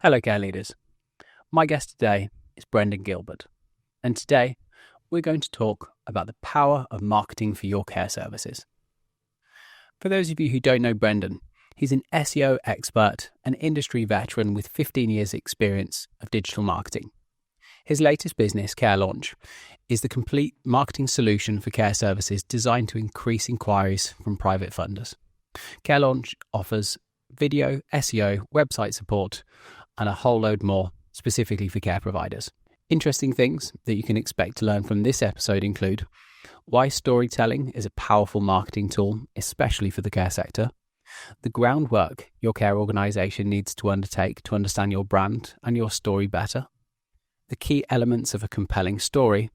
Hello, care leaders. My guest today is Brendan Gilbert, and today we're going to talk about the power of marketing for your care services. For those of you who don't know Brendan, he's an SEO expert and industry veteran with 15 years' experience of digital marketing. His latest business, Care Launch, is the complete marketing solution for care services designed to increase inquiries from private funders. Care Launch offers video, SEO, website support, and a whole load more specifically for care providers. Interesting things that you can expect to learn from this episode include why storytelling is a powerful marketing tool, especially for the care sector, the groundwork your care organisation needs to undertake to understand your brand and your story better, the key elements of a compelling story,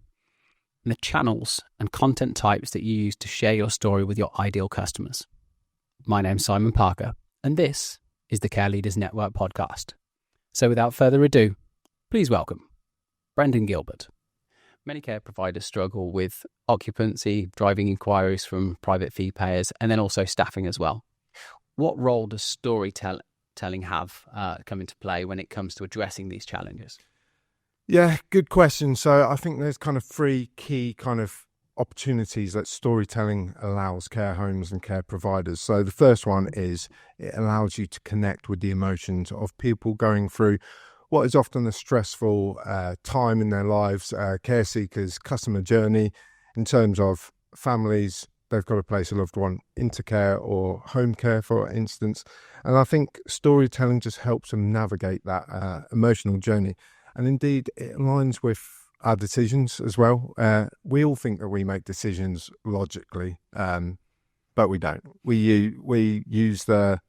and the channels and content types that you use to share your story with your ideal customers. My name's Simon Parker, and this is the Care Leaders Network podcast. So without further ado, please welcome Brendan Gilbert. Many care providers struggle with occupancy, driving inquiries from private fee payers, and then also staffing as well. What role does storytelling have come into play when it comes to addressing these challenges? Yeah, good question. So I think there's kind of three key kind of opportunities that storytelling allows care homes and care providers. So the first one is it allows you to connect with the emotions of people going through what is often a stressful time in their lives, care seekers, customer journey in terms of families. They've got to place a loved one into care or home care, for instance. And I think storytelling just helps them navigate that emotional journey. And indeed, it aligns with our decisions as well. We all think that we make decisions logically, but we don't. We use the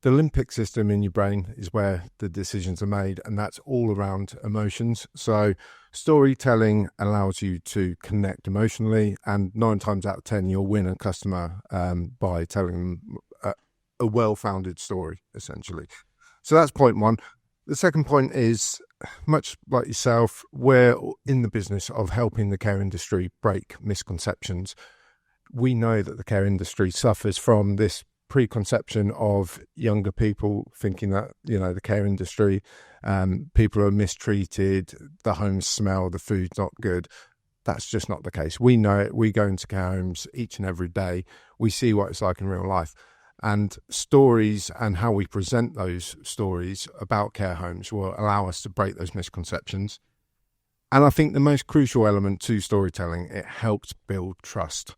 limbic system in your brain is where the decisions are made, and that's all around emotions. So storytelling allows you to connect emotionally, and 9 times out of 10, you'll win a customer by telling them a well-founded story, essentially. So that's point one. The second point is, much like yourself, we're in the business of helping the care industry break misconceptions. We know that the care industry suffers from this preconception of younger people thinking that, the care industry, people are mistreated, the homes smell, the food's not good. That's just not the case. We know it. We go into care homes each and every day. We see what it's like in real life. And stories and how we present those stories about care homes will allow us to break those misconceptions. And I think the most crucial element to storytelling, it helps build trust.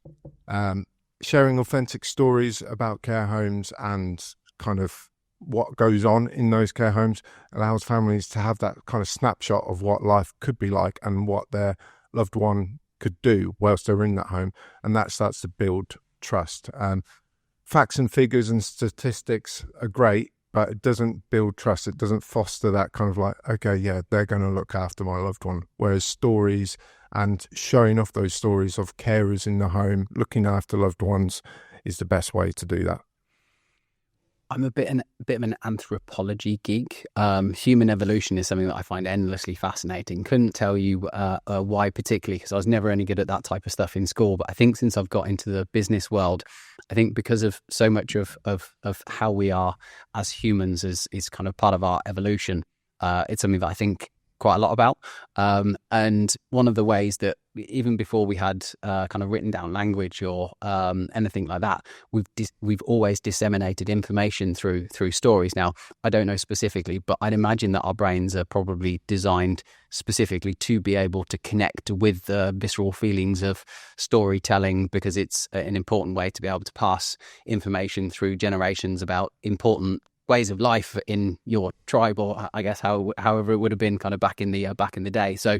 Sharing authentic stories about care homes and kind of what goes on in those care homes allows families to have that kind of snapshot of what life could be like and what their loved one could do whilst they're in that home. And that starts to build trust. Facts and figures and statistics are great, but it doesn't build trust. It doesn't foster that kind of like, okay, yeah, they're going to look after my loved one. Whereas stories and showing off those stories of carers in the home, looking after loved ones, is the best way to do that. I'm a bit of an anthropology geek. Human evolution is something that I find endlessly fascinating. Couldn't tell you why particularly, because I was never any good at that type of stuff in school. But I think since I've got into the business world, I think because of so much of how we are as humans is kind of part of our evolution, it's something that I think quite a lot about. And one of the ways that even before we had kind of written down language or anything like that, we've always disseminated information through stories. Now, I don't know specifically, but I'd imagine that our brains are probably designed specifically to be able to connect with the visceral feelings of storytelling, because it's an important way to be able to pass information through generations about important ways of life in your tribe, or I guess however it would have been kind of back in the day. So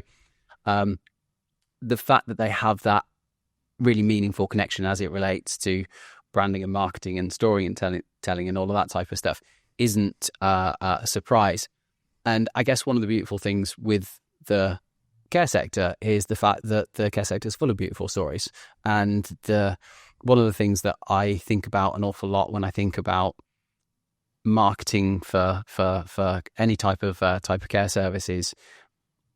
the fact that they have that really meaningful connection as it relates to branding and marketing and story and telling and all of that type of stuff isn't a surprise. And I guess one of the beautiful things with the care sector is the fact that the care sector is full of beautiful stories. And one of the things that I think about an awful lot when I think about marketing for any type of care services,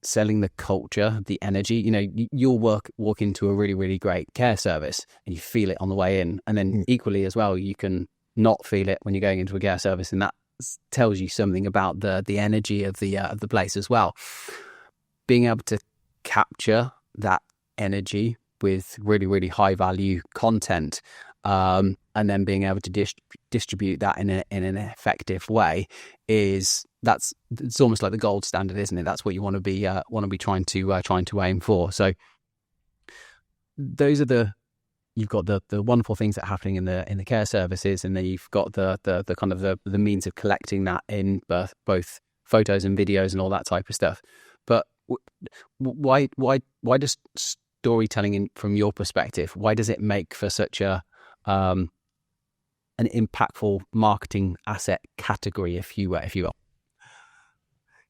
selling the culture, the energy. You'll walk into a really, really great care service and you feel it on the way in, and then equally as well, you can not feel it when you're going into a care service, and that tells you something about the energy of the place as well. Being able to capture that energy with really, really high value content, and then being able to distribute that in an effective way it's almost like the gold standard, isn't it? That's what you want to be trying to aim for. So those are you've got the wonderful things that are happening in the care services, and then you've got the kind of the means of collecting that in both photos and videos and all that type of stuff. But why does storytelling, from your perspective, why does it make for such an impactful marketing asset category, if you will?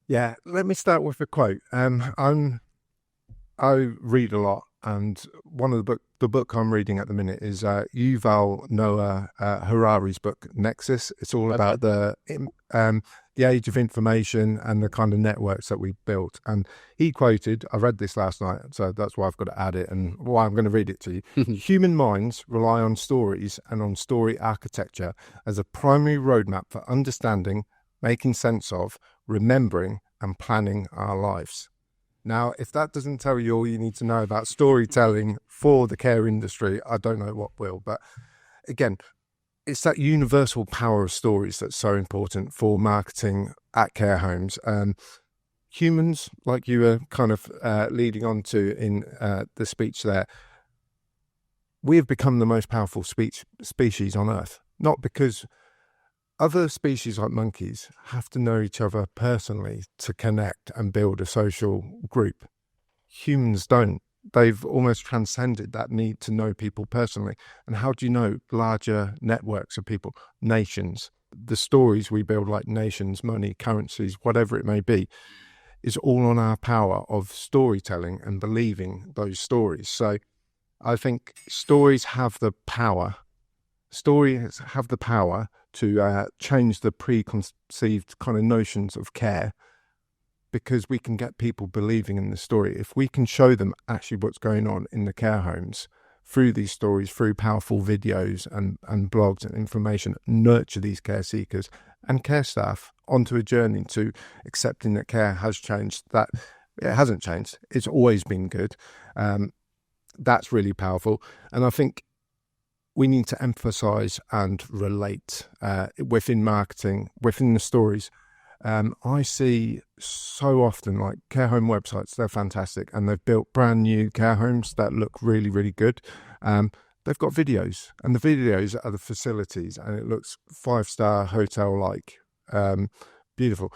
Yeah, let me start with a quote. I read a lot, and one of the book I'm reading at the minute is Yuval Noah Harari's book Nexus. It's all about the age of information and the kind of networks that we built. And he quoted, I read this last night, so that's why I've got to add it and why I'm going to read it to you. Human minds rely on stories and on story architecture as a primary roadmap for understanding, making sense of, remembering, and planning our lives. Now, if that doesn't tell you all you need to know about storytelling for the care industry, I don't know what will. But again, it's that universal power of stories that's so important for marketing at care homes. Humans, like you were kind of leading on to in the speech there, we have become the most powerful species on Earth. Not because other species like monkeys have to know each other personally to connect and build a social group. Humans don't. They've almost transcended that need to know people personally. And how do you know larger networks of people, nations? The stories we build, like nations, money, currencies, whatever it may be, is all on our power of storytelling and believing those stories. So I think stories have the power. Stories have the power to change the preconceived kind of notions of care, because we can get people believing in the story. If we can show them actually what's going on in the care homes through these stories, through powerful videos and blogs and information, nurture these care seekers and care staff onto a journey to accepting that care has changed, that it hasn't changed, it's always been good. That's really powerful. And I think we need to emphasize and relate within marketing, within the stories. I see so often, like, care home websites, they're fantastic, and they've built brand new care homes that look really, really good. They've got videos, and the videos are the facilities, and it looks 5-star hotel-like, beautiful.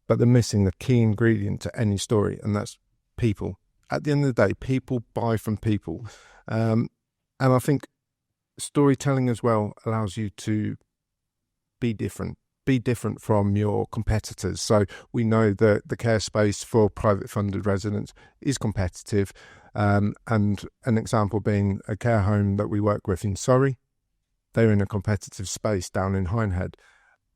But they're missing the key ingredient to any story, and that's people. At the end of the day, people buy from people. And I think storytelling as well allows you to be different from your competitors. So we know that the care space for private funded residents is competitive, and an example being a care home that we work with in Surrey. They're in a competitive space down in Hindhead.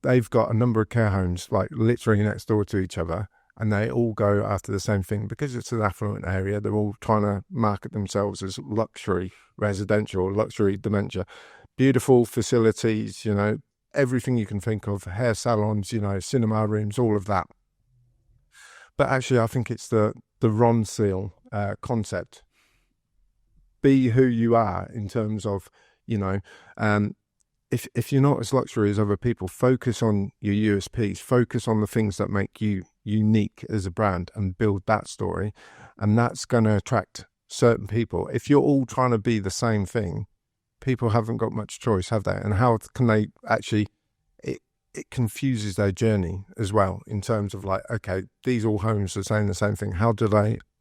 They've got a number of care homes like literally next door to each other, and they all go after the same thing because it's an affluent area. They're all trying to market themselves as luxury residential, luxury dementia. Beautiful facilities, everything you can think of, hair salons, cinema rooms, all of that. But actually, I think it's the Ron Seal concept. Be who you are in terms of, if you're not as luxury as other people, focus on your USPs, focus on the things that make you unique as a brand and build that story. And that's going to attract certain people. If you're all trying to be the same thing, people haven't got much choice, have they? And how can they actually, it confuses their journey as well, in terms of like, okay, these all homes are saying the same thing. How do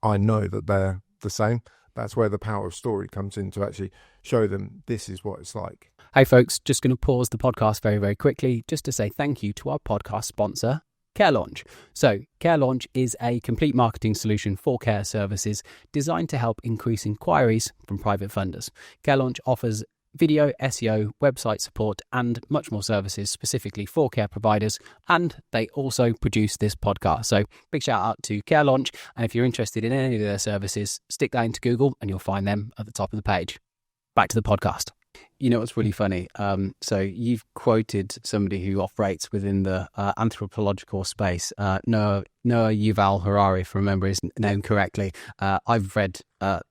I know that they're the same? That's where the power of story comes in, to actually show them this is what it's like. Hey folks, just going to pause the podcast very, very quickly just to say thank you to our podcast sponsor, Care Launch. So Care Launch is a complete marketing solution for care services designed to help increase inquiries from private funders. Care Launch offers video, SEO, website support, and much more services specifically for care providers. And they also produce this podcast. So big shout out to Care Launch. And if you're interested in any of their services, stick that into Google and you'll find them at the top of the page. Back to the podcast. You know what's really funny? So you've quoted somebody who operates within the anthropological space, Noah Yuval Harari, if I remember his name correctly. I've read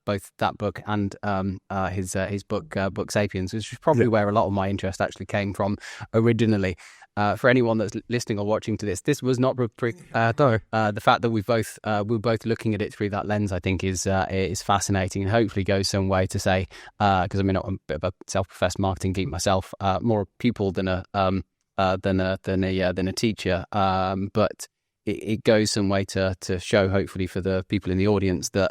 both that book and his book Sapiens, which is Yeah. probably where a lot of my interest actually came from originally. For anyone that's listening or watching to this was not though. The fact that we're both looking at it through that lens, I think, is fascinating, and hopefully goes some way to say, because I mean, I'm a bit of a self-professed marketing geek myself, more a pupil than a teacher, but it goes some way to show, hopefully, for the people in the audience that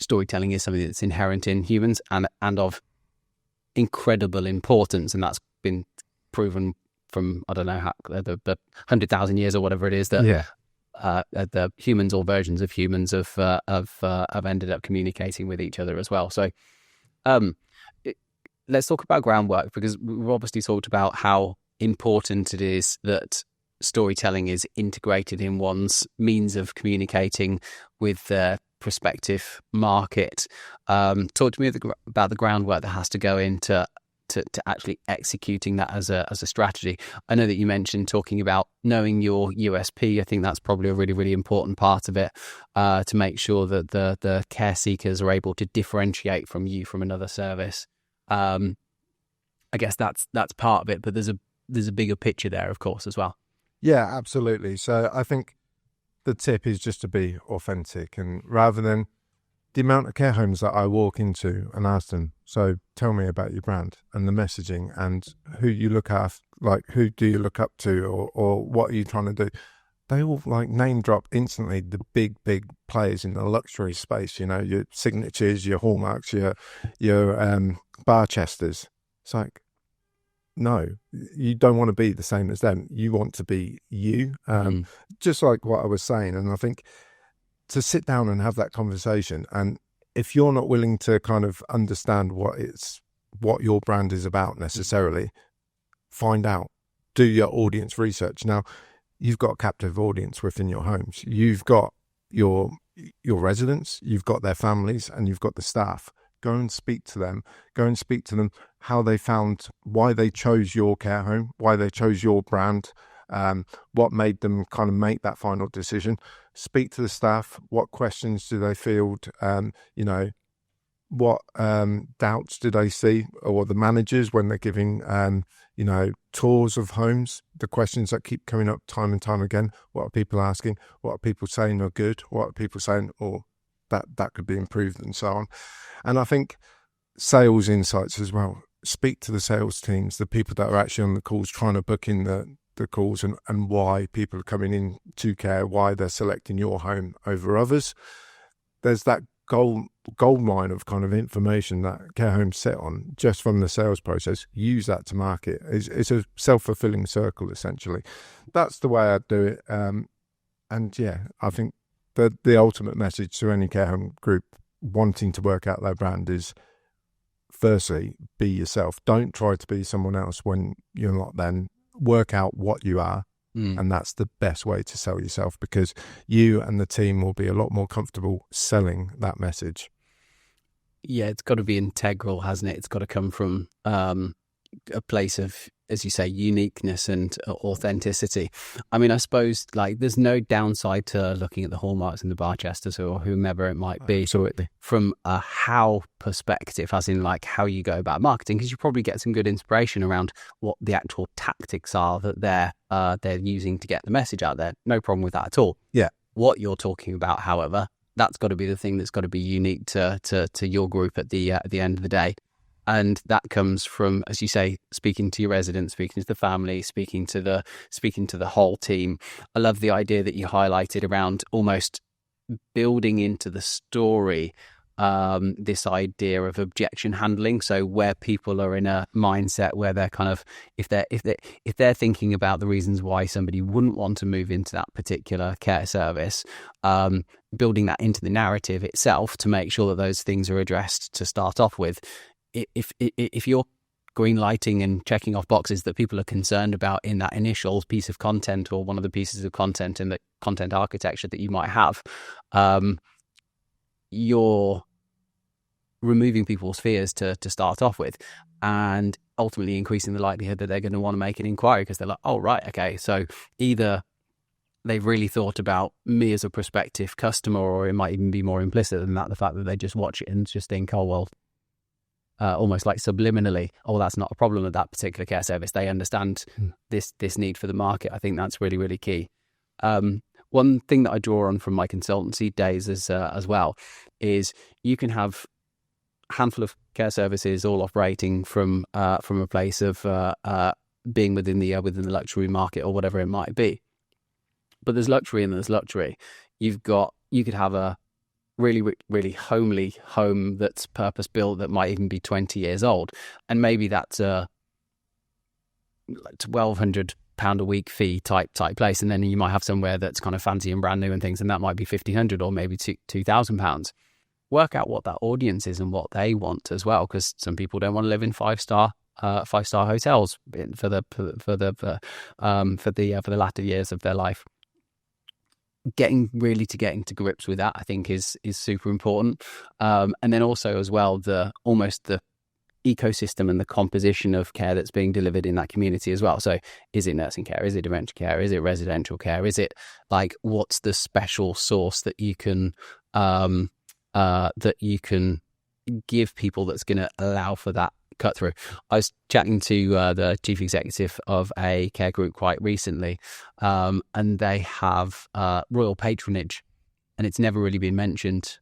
storytelling is something that's inherent in humans and of incredible importance, and that's been proven from, I don't know, how the 100,000 years or whatever it is that the humans or versions of humans have ended up communicating with each other as well. So let's talk about groundwork, because we've obviously talked about how important it is that storytelling is integrated in one's means of communicating with their prospective market. Talk to me about the groundwork that has to go into to actually executing that as a strategy. I know that you mentioned talking about knowing your USP. I think that's probably a really, really important part of it, to make sure that the care seekers are able to differentiate from another service. I guess that's part of it, but there's a bigger picture there, of course, as well. Yeah, absolutely. So I think the tip is just to be authentic, and rather than the amount of care homes that I walk into and ask them, so tell me about your brand and the messaging and who you look at, like who do you look up to, or what are you trying to do? They all like name drop instantly the big players in the luxury space, you know, your Signatures, your Hallmarks, your Barchesters. It's like, no, you don't want to be the same as them. You want to be you, just like what I was saying. And I think to sit down and have that conversation, and if you're not willing to kind of understand what your brand is about necessarily, find out, do your audience research. Now, you've got a captive audience within your homes. You've got your residents, you've got their families, and you've got the staff. Go and speak to them. Go and speak to them how they found, why they chose your care home, why they chose your brand, what made them kind of make that final decision. Speak to the staff. What questions do they field? What doubts do they see? Or the managers when they're giving, tours of homes, the questions that keep coming up time and time again. What are people asking? What are people saying are good? What are people saying, that could be improved, and so on. And I think sales insights as well. Speak to the sales teams, the people that are actually on the calls, trying to book in the calls, and why people are coming in to care, why they're selecting your home over others. There's that gold mine of kind of information that care homes sit on just from the sales process. Use that to market. It's a self-fulfilling circle, essentially. That's the way I do it. And yeah, I think the ultimate message to any care home group wanting to work out their brand is, firstly, be yourself. Don't try to be someone else when you're not. Then work out what you are, and that's the best way to sell yourself, because you and the team will be a lot more comfortable selling that message. Yeah, it's got to be integral, hasn't it? It's got to come from a place of, as you say, uniqueness and authenticity. I mean, I suppose like there's no downside to looking at the Hallmarks and the Barchesters or whomever it might be. Absolutely. From a how perspective, as in like how you go about marketing, because you probably get some good inspiration around what the actual tactics are that they're using to get the message out there. No problem with that at all. Yeah. What you're talking about, however, that's got to be the thing that's got to be unique to your group at the end of the day. And that comes from, as you say, speaking to your residents, speaking to the family, speaking to the whole team. I love the idea that you highlighted around almost building into the story this idea of objection handling. So where people are in a mindset where they're kind of, if they're thinking about the reasons why somebody wouldn't want to move into that particular care service, building that into the narrative itself to make sure that those things are addressed to start off with. If you're green lighting and checking off boxes that people are concerned about in that initial piece of content, or one of the pieces of content in the content architecture that you might have, you're removing people's fears to start off with, and ultimately increasing the likelihood that they're going to want to make an inquiry, because they're like, oh, right, okay, so either they've really thought about me as a prospective customer, or it might even be more implicit than that, the fact that they just watch it and just think, oh, well, almost like subliminally, oh, that's not a problem with that particular care service. They understand this need for the market. I think that's really, really key. One thing that I draw on from my consultancy days as well is you can have a handful of care services all operating from a place of being within the luxury market or whatever it might be. But there's luxury and there's luxury. You could have a really, really homely home that's purpose built that might even be 20 years old, and maybe that's a £1,200 a week fee type place, and then you might have somewhere that's kind of fancy and brand new and things, and that might be £1,500 or maybe £2,000. Work out what that audience is and what they want as well, because some people don't want to live in five-star hotels for the latter years of their life. Getting to grips with that, I think, is super important. And then also as well, the ecosystem and the composition of care that's being delivered in that community as well. So is it nursing care? Is it dementia care? Is it residential care? Is it like, what's the special sauce that you can give people that's going to allow for that cut through? I was chatting to the chief executive of a care group quite recently, and they have royal patronage, and it's never really been mentioned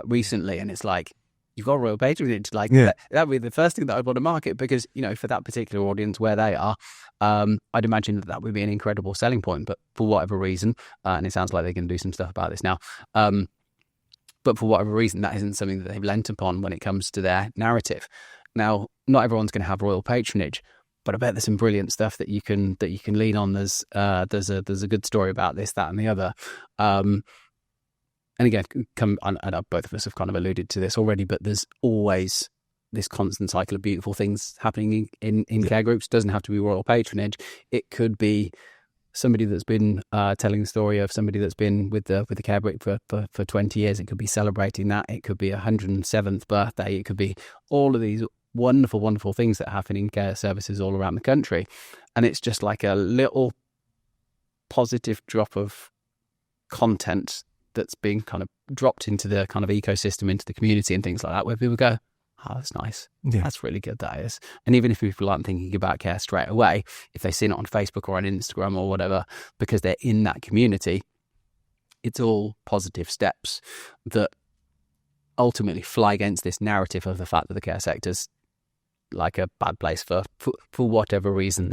recently. And it's like, you've got royal patronage, like that would be the first thing that I'd want to market, because, you know, for that particular audience where they are, I'd imagine that would be an incredible selling point. But for whatever reason, and it sounds like they're going to do some stuff about this now, but for whatever reason, that isn't something that they've lent upon when it comes to their narrative. Now, not everyone's going to have royal patronage, but I bet there's some brilliant stuff that you can lean on. There's a good story about this, that, and the other. And again, I know both of us have kind of alluded to this already, but there's always this constant cycle of beautiful things happening in care groups. It doesn't have to be royal patronage. It could be somebody that's been telling the story of somebody that's been with the care group for 20 years. It could be celebrating that. It could be a 107th birthday. It could be all of these wonderful, wonderful things that happen in care services all around the country. And it's just like a little positive drop of content that's being kind of dropped into the kind of ecosystem, into the community and things like that, where people go, oh, that's nice. Yeah. That's really good, that is. And even if people aren't thinking about care straight away, if they've seen it on Facebook or on Instagram or whatever, because they're in that community, it's all positive steps that ultimately fly against this narrative of the fact that the care sector's like a bad place for whatever reason,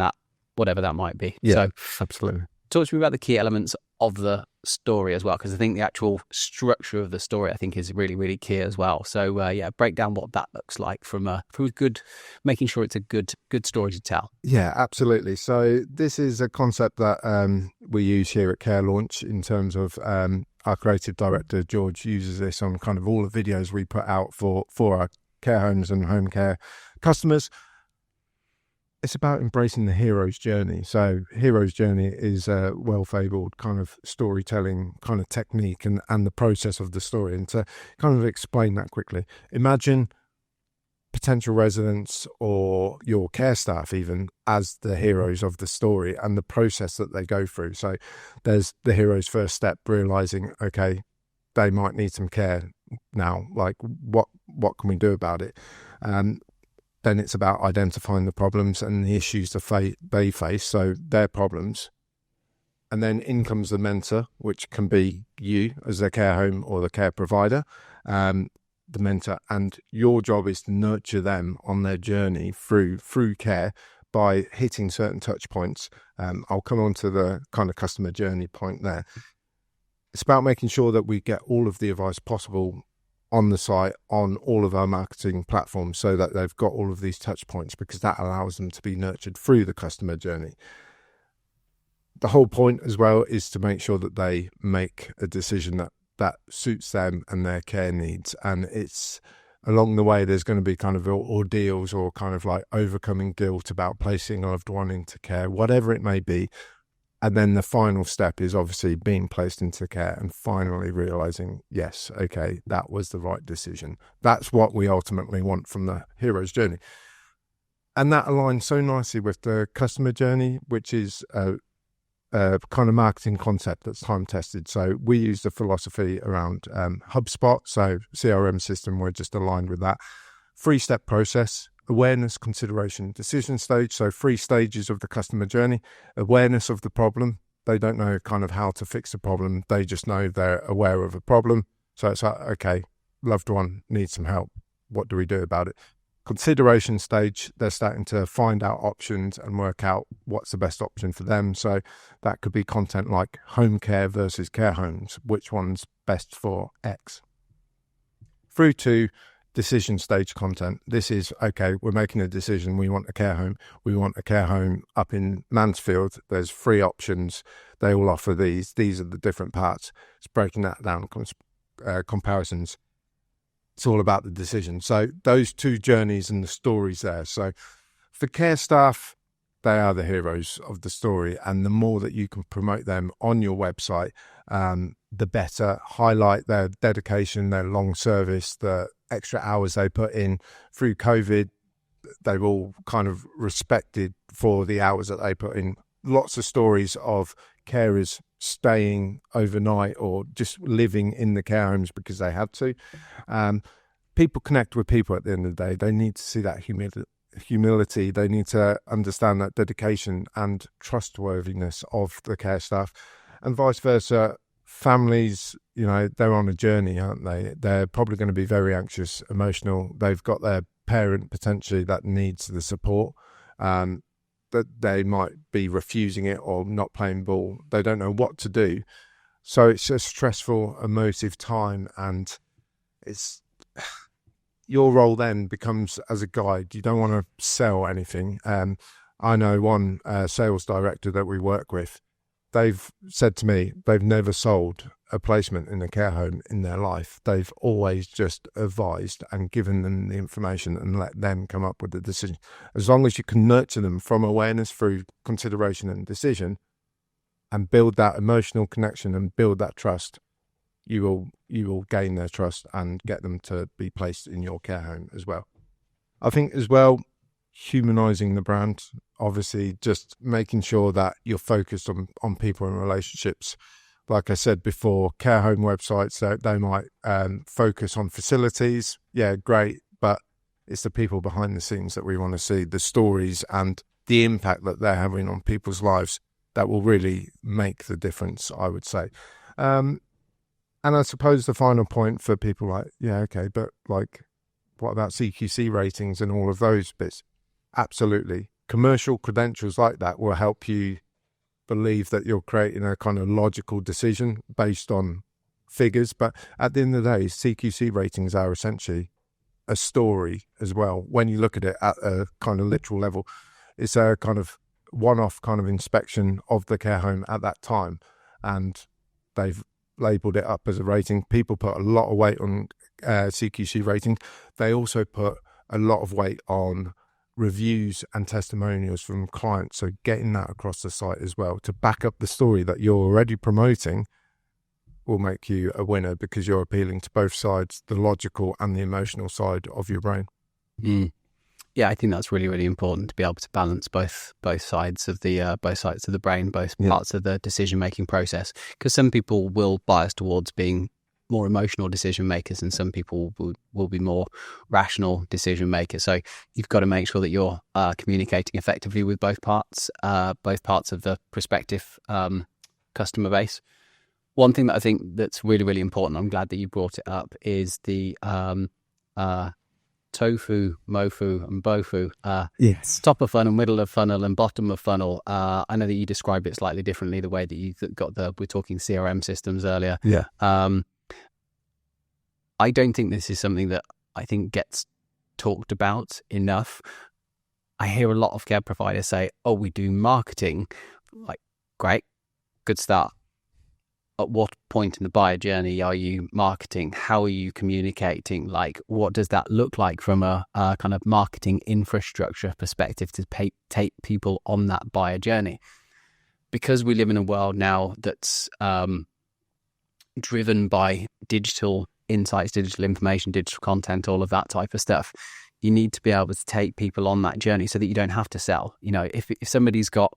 whatever that might be. Yeah, so absolutely. Talk to me about the key elements of the story as well, because I think the actual structure of the story, I think, is really, really key as well. So break down what that looks like from a good, making sure it's a good story to tell. Yeah, absolutely. So this is a concept that we use here at Care Launch in terms of our creative director George uses this on kind of all the videos we put out for our care homes and home care customers. It's about embracing the hero's journey. So hero's journey is a well-fabled kind of storytelling kind of technique and the process of the story. And to kind of explain that quickly, imagine potential residents or your care staff even as the heroes of the story and the process that they go through. So there's the hero's first step, realizing, okay, they might need some care now. Like what can we do about it? Then it's about identifying the problems and the issues they face, so their problems. And then in comes the mentor, which can be you as the care home or the care provider, the mentor. And your job is to nurture them on their journey through care by hitting certain touch points. I'll come on to the kind of customer journey point there. It's about making sure that we get all of the advice possible on the site, on all of our marketing platforms, so that they've got all of these touch points, because that allows them to be nurtured through the customer journey. The whole point as well is to make sure that they make a decision that suits them and their care needs. And it's along the way, there's going to be kind of ordeals or kind of like overcoming guilt about placing a loved one into care, whatever it may be. And then the final step is obviously being placed into care and finally realizing, yes, okay, that was the right decision. That's what we ultimately want from the hero's journey. And that aligns so nicely with the customer journey, which is a kind of marketing concept that's time tested. So we use the philosophy around HubSpot. So CRM system, we're just aligned with that. 3-step process: awareness, consideration, decision stage. So 3 stages of the customer journey. Awareness of the problem. They don't know kind of how to fix the problem. They just know they're aware of a problem. So it's like, okay, loved one needs some help. What do we do about it? Consideration stage, they're starting to find out options and work out what's the best option for them. So that could be content like home care versus care homes. Which one's best for X? Through to decision stage content. This is, okay, we're making a decision. We want a care home. We want a care home up in Mansfield. There's 3 options. They all offer these. These are the different parts. It's breaking that down, comparisons. It's all about the decision. So those 2 journeys and the stories there. So for care staff, they are the heroes of the story. And the more that you can promote them on your website, the better. Highlight their dedication, their long service, the extra hours they put in through COVID. They've all kind of respected for the hours that they put in. Lots of stories of carers staying overnight or just living in the care homes because they had to. People connect with people at the end of the day. They need to see that humility. They need to understand that dedication and trustworthiness of the care staff, and vice versa. Families, they're on a journey, aren't they? They're probably going to be very anxious, emotional. They've got their parent potentially that needs the support. That they might be refusing it or not playing ball. They don't know what to do. So it's a stressful, emotive time, and it's your role then becomes as a guide. You don't want to sell anything. I know one sales director that we work with. They've said to me they've never sold a placement in a care home in their life. They've always just advised and given them the information and let them come up with the decision. As long as you can nurture them from awareness through consideration and decision and build that emotional connection and build that trust, you will gain their trust and get them to be placed in your care home as well. I think as well, humanizing the brand, obviously just making sure that you're focused on people and relationships. Like I said before, care home websites, they might focus on facilities. Yeah, great. But it's the people behind the scenes that we want to see, the stories and the impact that they're having on people's lives that will really make the difference, I would say. And I suppose the final point for people like, yeah, okay, but like, what about CQC ratings and all of those bits? Absolutely. Commercial credentials like that will help you believe that you're creating a kind of logical decision based on figures. But at the end of the day, CQC ratings are essentially a story as well. When you look at it at a kind of literal level, it's a kind of one-off kind of inspection of the care home at that time. And they've labelled it up as a rating. People put a lot of weight on CQC ratings. They also put a lot of weight on reviews and testimonials from clients. So getting that across the site as well to back up the story that you're already promoting will make you a winner because you're appealing to both sides, the logical and the emotional side of your brain. Yeah, I think that's really, really important to be able to balance both sides of the brain, both parts of the decision making process. Because some people will bias towards being more emotional decision makers, and some people will be more rational decision makers. So you've got to make sure that you're communicating effectively with both parts of the prospective customer base. One thing that I think that's really, really important, I'm glad that you brought it up, is the tofu, mofu, and bofu. Yes. Top of funnel, middle of funnel, and bottom of funnel. I know that you describe it slightly differently, the way that you got we're talking CRM systems earlier. Yeah. I don't think this is something that I think gets talked about enough. I hear a lot of care providers say, oh, we do marketing. Like, great, good start. At what point in the buyer journey are you marketing? How are you communicating? Like, what does that look like from a kind of marketing infrastructure perspective to take people on that buyer journey? because we live in a world now that's driven by digital insights, digital information, digital content, all of that type of stuff, you need to be able to take people on that journey so that you don't have to sell. You know, if somebody's got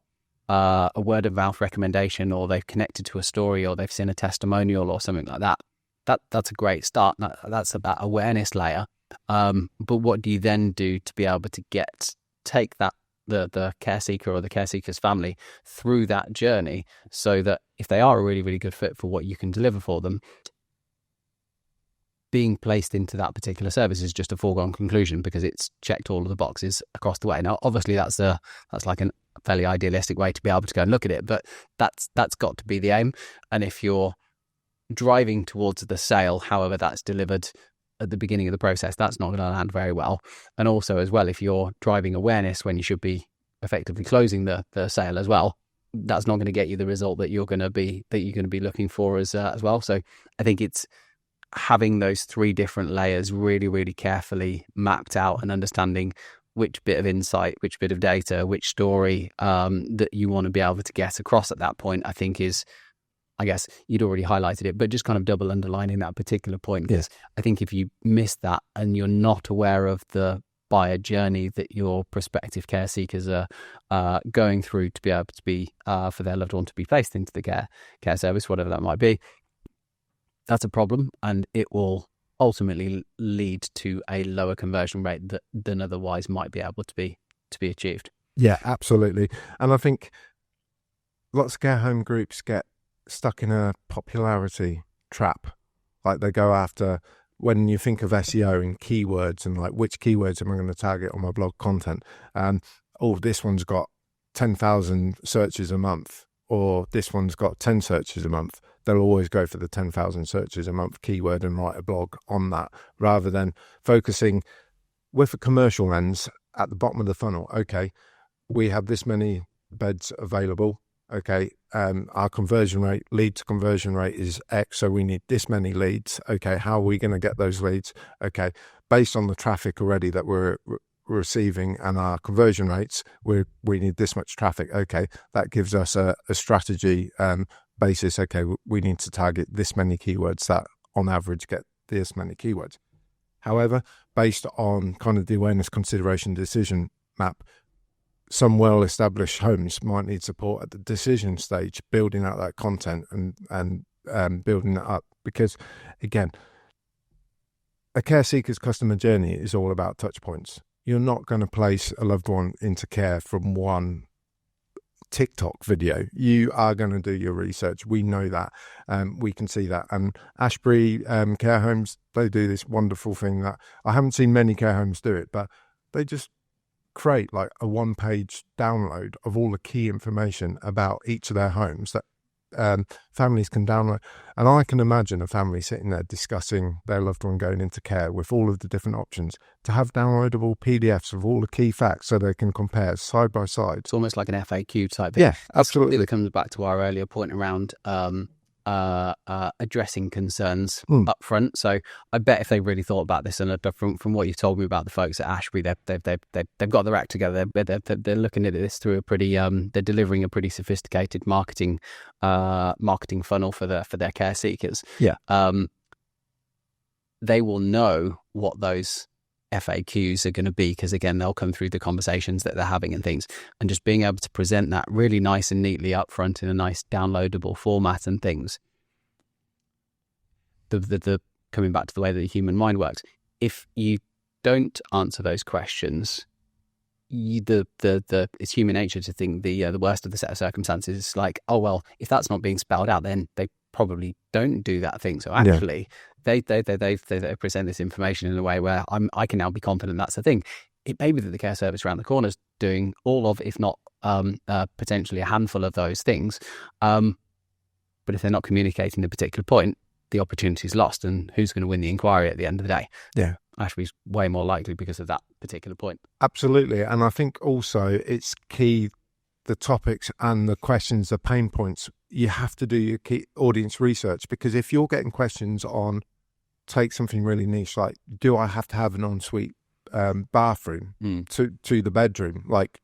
a word of mouth recommendation, or they've connected to a story, or they've seen a testimonial or something like that, that's a great start. That's about awareness layer. But what do you then do to be able to take that the care seeker or the care seeker's family through that journey, so that if they are a really, really good fit for what you can deliver for them, being placed into that particular service is just a foregone conclusion because it's checked all of the boxes across the way. Now, obviously, that's like a fairly idealistic way to be able to go and look at it, but that's got to be the aim. And if you're driving towards the sale, however that's delivered at the beginning of the process, that's not going to land very well. And also, as well, if you're driving awareness when you should be effectively closing the sale as well, that's not going to get you the result that you're going to be looking for as well. So I think it's having those three different layers really, really carefully mapped out, and understanding which bit of insight, which bit of data, which story that you want to be able to get across at that point, I think is, I guess you'd already highlighted it, but just kind of double underlining that particular point, because I think if you miss that and you're not aware of the buyer journey that your prospective care seekers are going through to be able to be for their loved one to be placed into the care service, whatever that might be, that's a problem, and it will ultimately lead to a lower conversion rate than otherwise might be able to be achieved. Yeah, absolutely. And I think lots of care home groups get stuck in a popularity trap. Like, they go after, when you think of SEO and keywords, and like, which keywords am I going to target on my blog content? And this one's got 10,000 searches a month, or this one's got 10 searches a month. They'll always go for the 10,000 searches a month keyword and write a blog on that, rather than focusing with a commercial lens at the bottom of the funnel. Okay, we have this many beds available. Okay, our conversion rate, lead to conversion rate is X, so we need this many leads. Okay, how are we going to get those leads? Okay, based on the traffic already that we're receiving and our conversion rates, we need this much traffic. Okay, that gives us a strategy basis. Okay, we need to target this many keywords that on average get this many keywords. However, based on kind of the awareness consideration decision map, some well-established homes might need support at the decision stage, building out that content and building that up. Because, again, a care seeker's customer journey is all about touch points. You're not going to place a loved one into care from one TikTok video. You are going to do your research. We know that. We can see that. And Ashbury care homes, they do this wonderful thing that I haven't seen many care homes do it, but they just create like a one-page download of all the key information about each of their homes that families can download. And I can imagine a family sitting there discussing their loved one going into care with all of the different options, to have downloadable PDFs of all the key facts so they can compare side by side. It's almost like an FAQ type thing. Yeah, absolutely. It comes back to our earlier point around addressing concerns up front. So I bet if they really thought about this, and from what you've told me about the folks at Ashbury, they've got their act together. They're looking at this through a pretty they're delivering a pretty sophisticated marketing funnel for their care seekers. Yeah. They will know what those FAQs are going to be, because again, they'll come through the conversations that they're having and things, and just being able to present that really nice and neatly up front in a nice downloadable format and things. The coming back to the way that the human mind works, if you don't answer those questions, it's human nature to think the worst of the set of circumstances is like, oh well, if that's not being spelled out, then they probably don't do that thing. So actually, they present this information in a way where I can now be confident that's the thing. It may be that the care service around the corner is doing all of, if not potentially a handful of those things, but if they're not communicating the particular point, the opportunity is lost, and who's going to win the inquiry at the end of the day? Yeah, Ashby's way more likely because of that particular point. Absolutely. And I think also it's key, the topics and the questions, the pain points, you have to do your key audience research, because if you're getting questions on, take something really niche, like, do I have to have an ensuite bathroom to the bedroom? Like,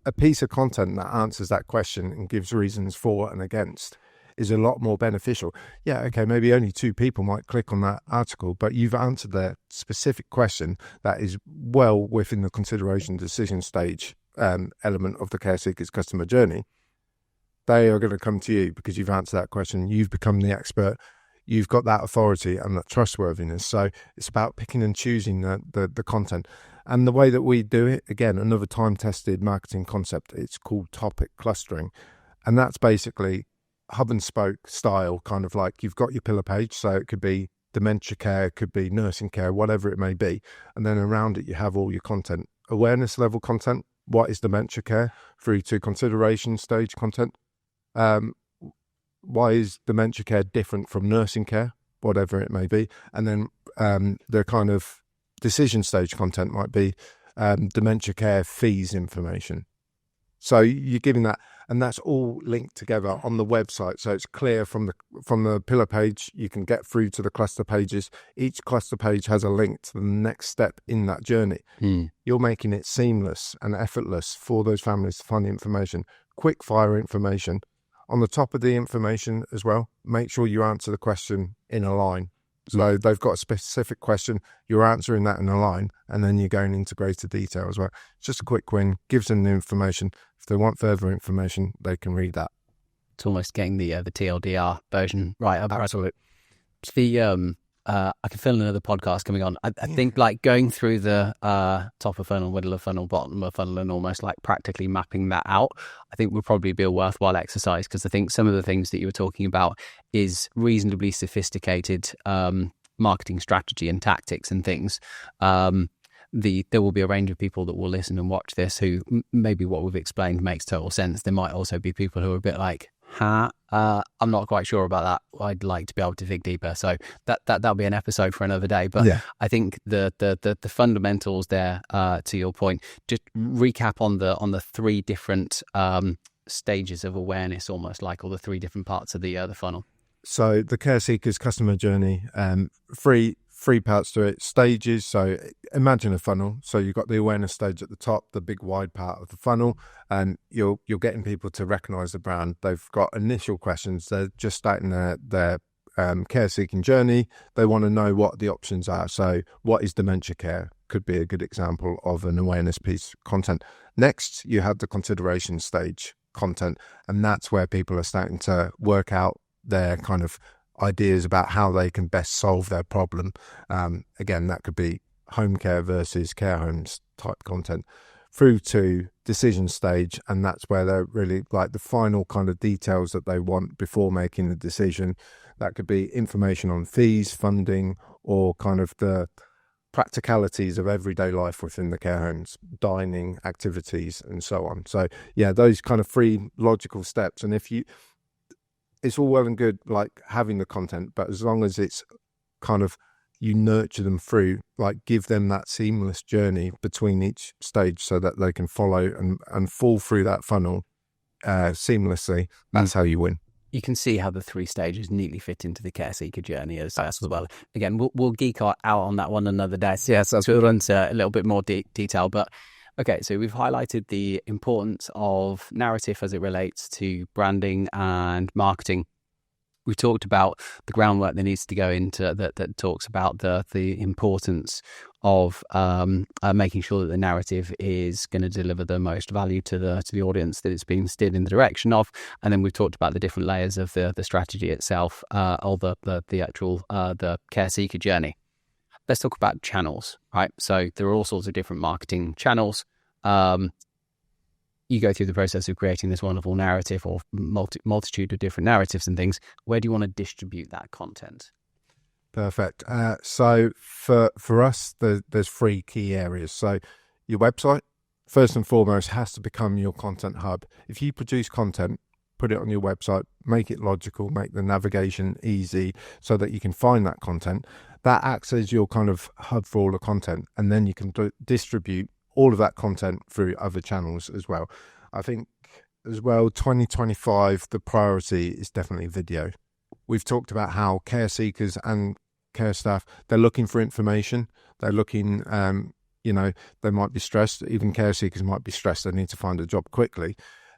a piece of content that answers that question and gives reasons for and against is a lot more beneficial. Yeah, okay, maybe only 2 people might click on that article, but you've answered their specific question that is well within the consideration decision stage element of the care seeker's customer journey. They are going to come to you because you've answered that question. You've become the expert. You've got that authority and that trustworthiness. So it's about picking and choosing the content. And the way that we do it, again, another time-tested marketing concept, it's called topic clustering. And that's basically hub and spoke style, kind of like you've got your pillar page. So it could be dementia care, it could be nursing care, whatever it may be. And then around it, you have all your content, awareness level content. What is dementia care? Through to consideration stage content. Why is dementia care different from nursing care, whatever it may be? And then the kind of decision stage content might be dementia care fees information. So you're giving that, and that's all linked together on the website. So it's clear from the pillar page, you can get through to the cluster pages. Each cluster page has a link to the next step in that journey. You're making it seamless and effortless for those families to find the information, quick fire information. On the top of the information as well, make sure you answer the question in a line. So they've got a specific question, you're answering that in a line, and then you're going into greater detail as well. It's just a quick win, gives them the information. If they want further information, they can read that. It's almost getting the TLDR version right. Absolutely. I can feel another podcast coming on. I think like going through the top of funnel, middle of funnel, bottom of funnel, and almost like practically mapping that out, I think would probably be a worthwhile exercise, because I think some of the things that you were talking about is reasonably sophisticated marketing strategy and tactics and things. There will be a range of people that will listen and watch this who maybe what we've explained makes total sense. There might also be people who are a bit like, I'm not quite sure about that. I'd like to be able to dig deeper. So that'll be an episode for another day. But yeah. I think the fundamentals there, to your point, just recap on the 3 different stages of awareness, almost like, or the 3 different parts of the funnel. So the care seeker's customer journey, 3 parts to it, stages. So imagine a funnel. So you've got the awareness stage at the top, the big wide part of the funnel, and you're getting people to recognize the brand. They've got initial questions. They're just starting their care seeking journey. They want to know what the options are. So what is dementia care? Could be a good example of an awareness piece content. Next, you have the consideration stage content, and that's where people are starting to work out their kind of ideas about how they can best solve their problem. Again, that could be home care versus care homes type content, through to decision stage, and that's where they're really like the final kind of details that they want before making the decision. That could be information on fees, funding, or kind of the practicalities of everyday life within the care homes, dining, activities, and so on. So yeah, those kind of 3 logical steps. And it's all well and good like having the content, but as long as it's kind of you nurture them through, like give them that seamless journey between each stage so that they can follow and fall through that funnel seamlessly, that's how you win. You can see how the 3 stages neatly fit into the care seeker journey as well. Again, we'll geek out on that one another day. So yes, we'll run into a little bit more detail, but okay, so we've highlighted the importance of narrative as it relates to branding and marketing. We've talked about the groundwork that needs to go into that talks about the importance of making sure that the narrative is going to deliver the most value to the audience that it's being steered in the direction of. And then we've talked about the different layers of the strategy itself, or the actual the care seeker journey. Let's talk about channels, right? So there are all sorts of different marketing channels. You go through the process of creating this wonderful narrative, or multitude of different narratives and things. Where do you want to distribute that content? Perfect. So for us, there's 3 key areas. So your website, first and foremost, has to become your content hub. If you produce content, put it on your website, make it logical, make the navigation easy so that you can find that content. That acts as your kind of hub for all the content, and then you can distribute all of that content through other channels as well. I think as well, 2025, the priority is definitely video. We've talked about how care seekers and care staff, they're looking for information. They're looking you know, they might be stressed. Even care seekers might be stressed. They need to find a job quickly.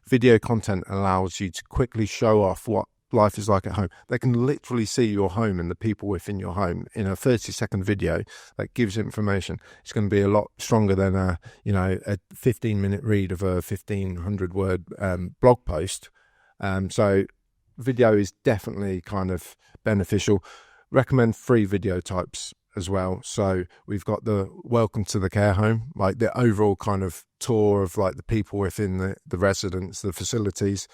Video content allows you to quickly show off what life is like at home. They can literally see your home and the people within your home in a 30-second video that gives information. It's going to be a lot stronger than a 15-minute read of a 1,500-word blog post. So video is definitely kind of beneficial. Recommend free video types as well. So we've got the welcome to the care home, like the overall kind of tour of like the people within the residents, the facilities.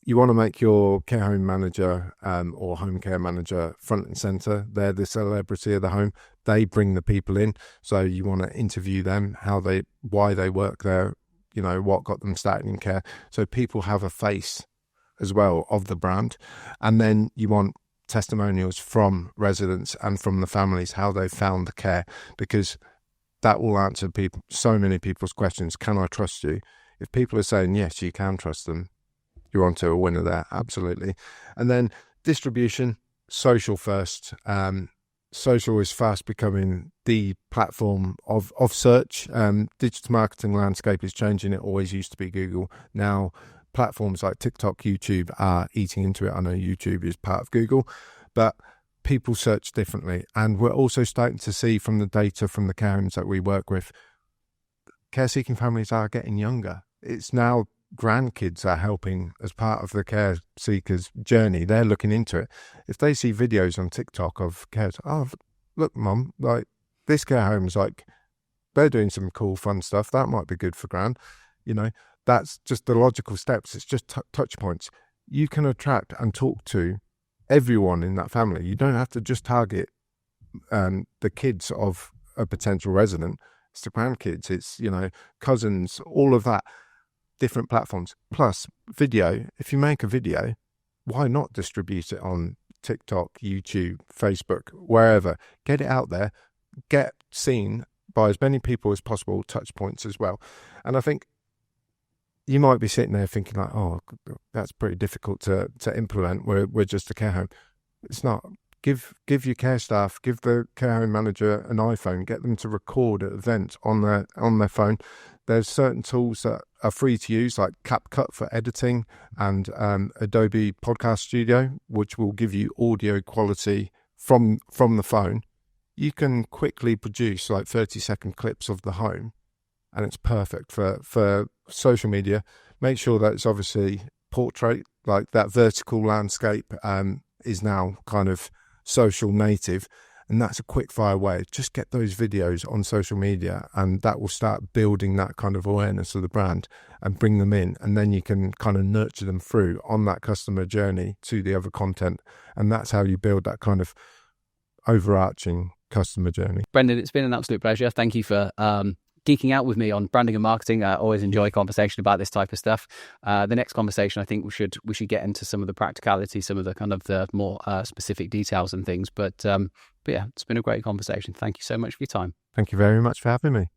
You want to make your care home manager or home care manager front and center. They're the celebrity of the home. They bring the people in. So you want to interview them, why they work there, you know, what got them started in care. So people have a face as well of the brand. And then you want testimonials from residents and from the families, how they found the care, because that will answer so many people's questions. Can I trust you? If people are saying yes, you can trust them, you're onto a winner there, absolutely. And then distribution, social first. Social is fast becoming the platform of search. Digital marketing landscape is changing. It always used to be Google. Now platforms like TikTok, YouTube are eating into it. I know YouTube is part of Google, but people search differently. And we're also starting to see from the data from the care homes that we work with, care-seeking families are getting younger. It's now grandkids are helping as part of the care seekers journey. They're looking into it. If they see videos on TikTok of care, oh, look, Mum, like this care home's like, they're doing some cool, fun stuff. That might be good for Gran. You know, that's just the logical steps. It's just touch points. You can attract and talk to everyone in that family. You don't have to just target the kids of a potential resident. It's the grandkids. It's, you know, cousins, all of that. Different platforms. Plus video. If you make a video, why not distribute it on TikTok, YouTube, Facebook, wherever? Get it out there. Get seen by as many people as possible. Touch points as well. And I think you might be sitting there thinking like, oh, that's pretty difficult to implement. We're just a care home. It's not. Give your care staff, give the care home manager an iPhone, get them to record at events on their phone. There's certain tools that are free to use, like CapCut for editing and Adobe Podcast Studio, which will give you audio quality from the phone. You can quickly produce like 30-second clips of the home, and it's perfect for social media. Make sure that it's obviously portrait, like that vertical landscape is now kind of social native, and that's a quick fire way. Just get those videos on social media, and that will start building that kind of awareness of the brand and bring them in, and then you can kind of nurture them through on that customer journey to the other content, and that's how you build that kind of overarching customer journey. Brendan, it's been an absolute pleasure. Thank you for geeking out with me on branding and marketing. I always enjoy conversation about this type of stuff. The next conversation, I think we should get into some of the practicality, some of the kind of the more specific details and things. But yeah, it's been a great conversation. Thank you so much for your time. Thank you very much for having me.